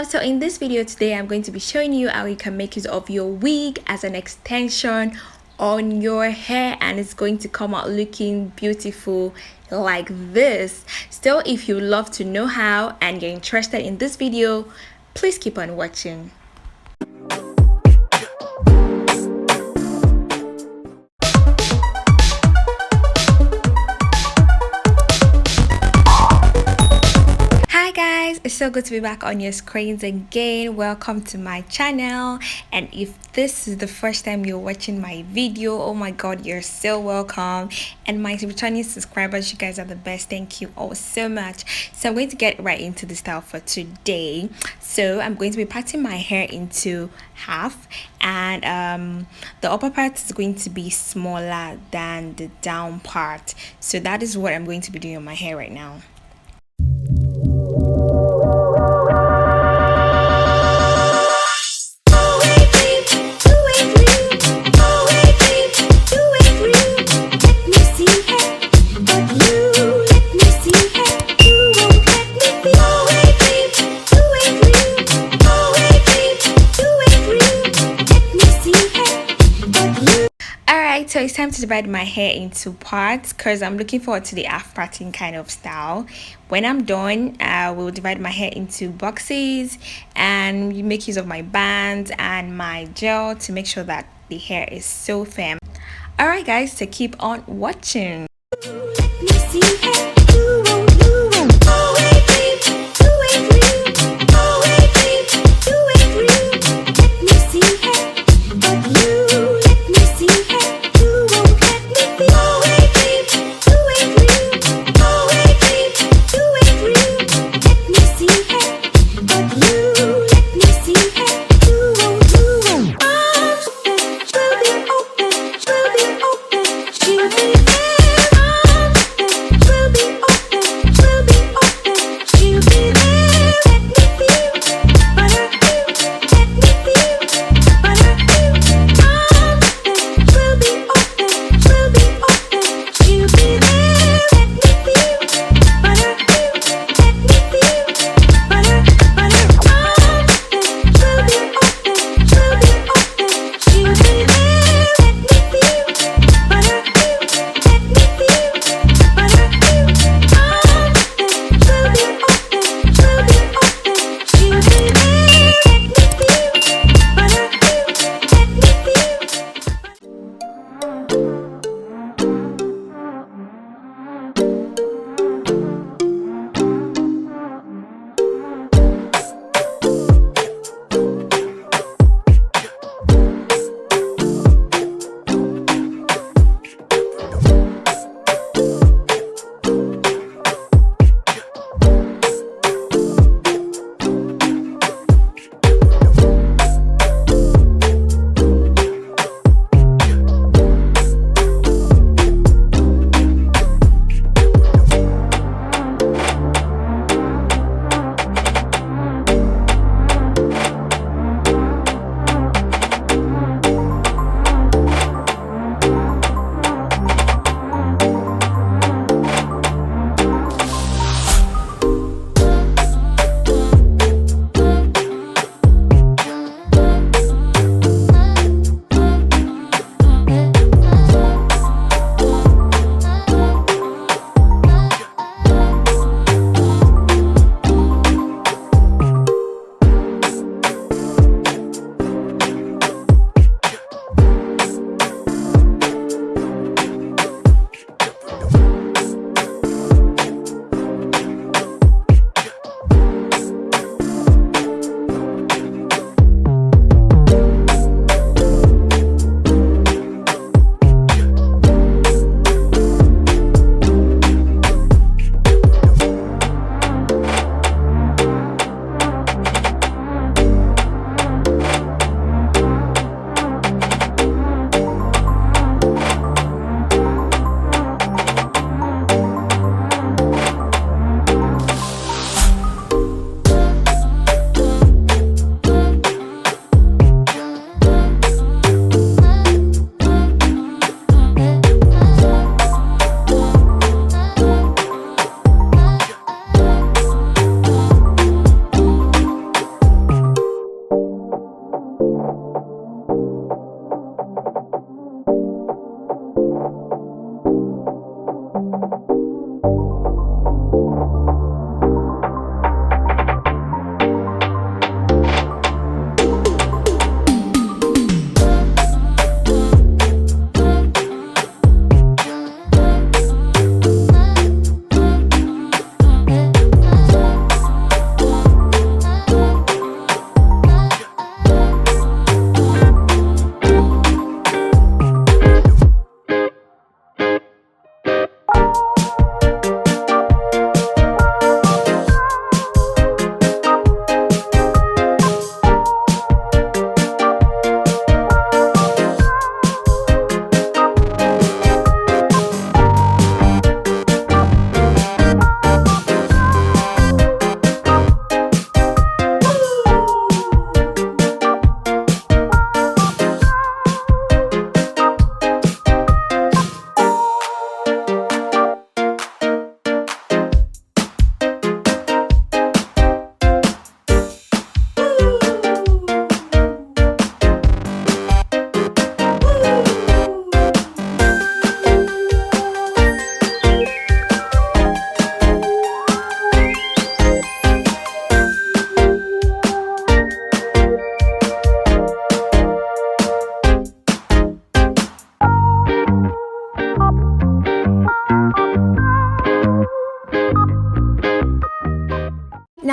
So in this video today, I'm going to be showing you how you can make use of your wig as an extension on your hair, and it's going to come out looking beautiful like this. Still, if you love to know how and you're interested in this video, please keep on watching. It's so good to be back on your screens again. Welcome to my channel, and if this is the first time you're watching my video, oh my god, you're so welcome. And my returning subscribers, you guys are the best. Thank you all so much. So I'm going to get right into the style for today. So I'm going to be parting my hair into half, and the upper part is going to be smaller than the down part. So that is what I'm going to be doing on my hair right now. So it's time to divide my hair into parts because I'm looking forward to the half parting kind of style. When I'm done, I will divide my hair into boxes and make use of my bands and my gel to make sure that the hair is so firm. Alright guys, so keep on watching.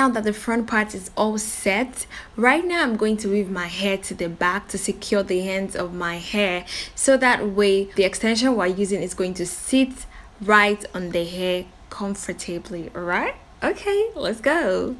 now that the front part is all set, right now I'm going to weave my hair to the back to secure the ends of my hair, so that way the extension we're using is going to sit right on the hair comfortably. All right, okay, let's go.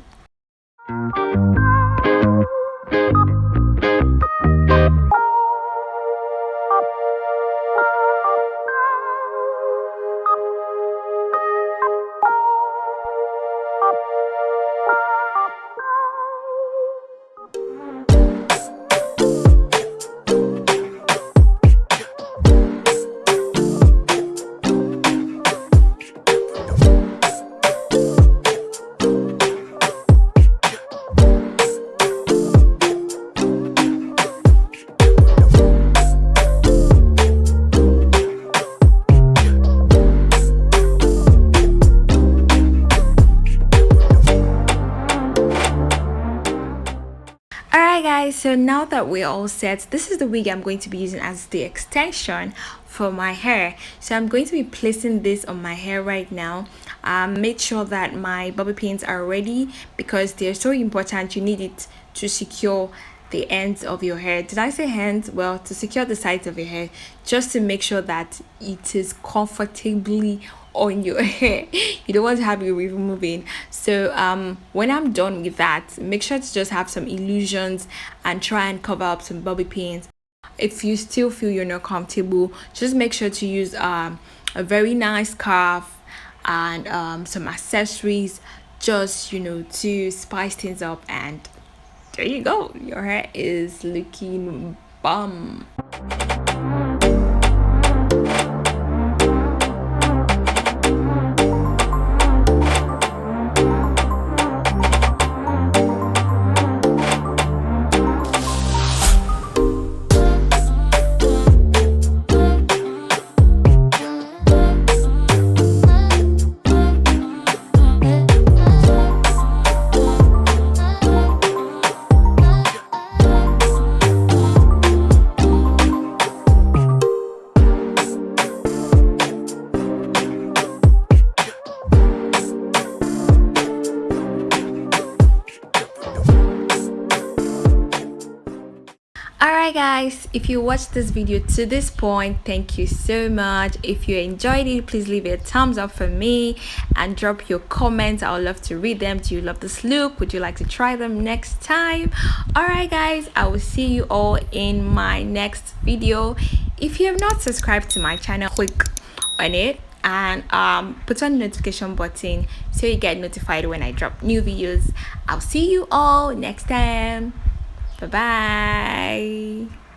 Alright guys, so now that we're all set, this is the wig I'm going to be using as the extension for my hair. So I'm going to be placing this on my hair right now. Make sure that my bobby pins are ready because they're so important. You need it to secure the ends of your hair. Did I say hands? Well, to secure the sides of your hair, just to make sure that it is comfortably on your hair. You don't want to have it removing. So when I'm done with that, make sure to just have some illusions and try and cover up some bobby pins. If you still feel you're not comfortable, just make sure to use a very nice scarf and some accessories, just to spice things up. And there you go, your hair is looking bomb. Alright guys, if you watched this video to this point, thank you so much. If you enjoyed it, please leave a thumbs up for me and drop your comments. I would love to read them. Do you love this look? Would you like to try them next time? Alright guys, I will see you all in my next video. If you have not subscribed to my channel, click on it and put on the notification button so you get notified when I drop new videos. I'll see you all next time. Bye bye.